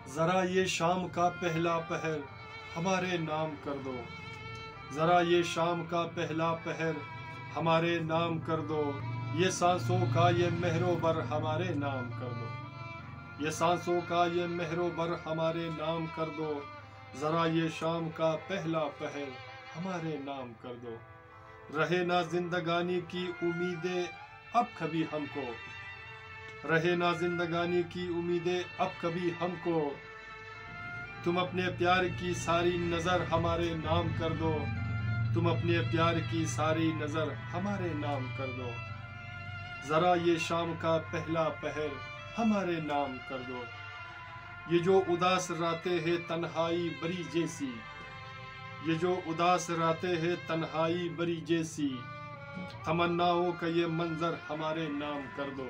ذرا یہ شام کا پہلا پہر ہمارے نام کر دو، ذرا یہ شام کا پہلا پہر ہمارے نام کر دو، یہ سانسوں کا یہ مہر و بر ہمارے نام کر دو، یہ سانسوں کا یہ مہر و بر ہمارے نام کر دو، ذرا یہ شام کا پہلا پہر ہمارے نام کر دو۔ رہے نہ زندگانی کی امیدیں اب کبھی ہم کو، رہے نہ زندگانی کی امیدیں اب کبھی ہم کو، تم اپنے پیار کی ساری نظر ہمارے نام کر دو، تم اپنے پیار کی ساری نظر ہمارے نام کر دو، ذرا یہ شام کا پہلا پہر ہمارے نام کر دو۔ یہ جو اداس راتیں ہیں تنہائی بری جیسی، یہ جو اداس راتیں ہیں تنہائی بری جیسی، تمناؤں کا یہ منظر ہمارے نام کر دو،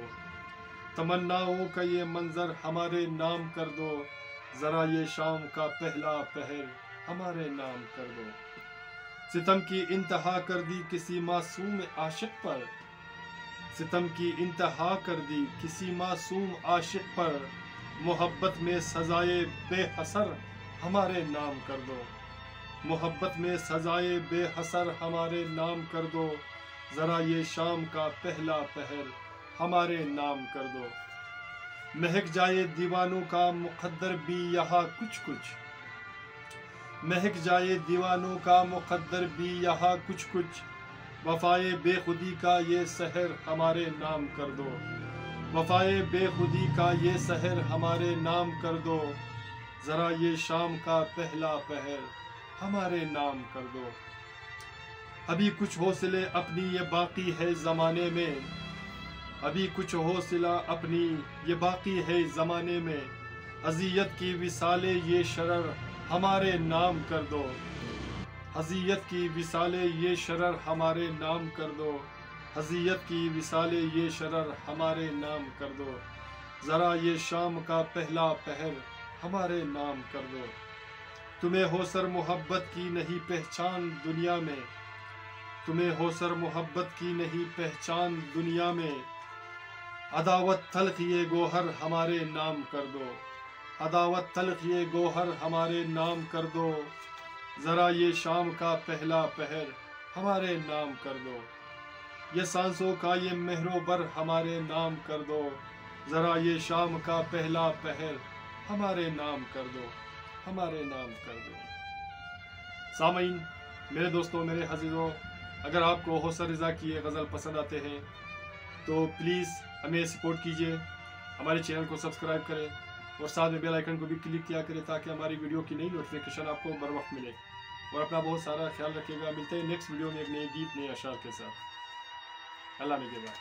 تمناؤں کا یہ منظر ہمارے نام کر دو، ذرا یہ شام کا پہلا پہر ہمارے نام کر دو۔ ستم کی انتہا کر دی کسی معصوم عاشق پر، ستم کی انتہا کر دی کسی معصوم عاشق پر، محبت میں سزائے بے حسر ہمارے نام کر دو، محبت میں سزائے بے حسر ہمارے نام کر دو، ذرا یہ شام کا پہلا پہر ہمارے نام کر دو۔ مہک جائے دیوانوں کا مقدر بھی یہاں کچھ کچھ، مہک جائے دیوانوں کا مقدر بھی یہاں کچھ کچھ، وفائے بے خودی کا یہ سحر ہمارے نام کر دو، وفائے بے خودی کا یہ سحر ہمارے نام کر دو، ذرا یہ شام کا پہلا پہر ہمارے نام کر دو۔ ابھی کچھ حوصلے اپنی یہ باقی ہے زمانے میں، ابھی کچھ حوصلہ اپنی یہ باقی ہے زمانے میں، اذیت کی وصالیں یہ شرر ہمارے نام کر دو، اذیت کی وصالیں یہ شرر ہمارے نام کر دو، اذیت کی وصالیں یہ شرر ہمارے نام کر دو، ذرا یہ شام کا پہلا پہر ہمارے نام کر دو۔ تمہیں ہوسر محبت کی نہیں پہچان دنیا میں، تمہیں ہوسر محبت کی نہیں پہچان دنیا میں، عداوت تلخ یہ گوہر ہمارے نام کر دو، عداوت تلخ یہ گوہر ہمارے نام کر دو، ذرا یہ شام کا پہلا پہر ہمارے نام کر دو، یہ سانسوں کا یہ مہر و بر ہمارے نام کر دو، ذرا یہ شام کا پہلا پہر ہمارے نام کر دو، ہمارے نام کر دو۔ سامعین، میرے دوستوں، میرے عزیزوں، اگر آپ کو حوصر رضا کی یہ غزل پسند آتے ہیں تو پلیز ہمیں سپورٹ کیجئے، ہمارے چینل کو سبسکرائب کریں اور ساتھ میں بیل آئیکن کو بھی کلک کیا کریں تاکہ ہماری ویڈیو کی نئی نوٹیفیکیشن آپ کو بر وقت ملے، اور اپنا بہت سارا خیال رکھیے گا۔ ملتے ہیں نیکسٹ ویڈیو میں ایک نئی گیت، نئے اشعار کے ساتھ۔ اللہ نگہبان۔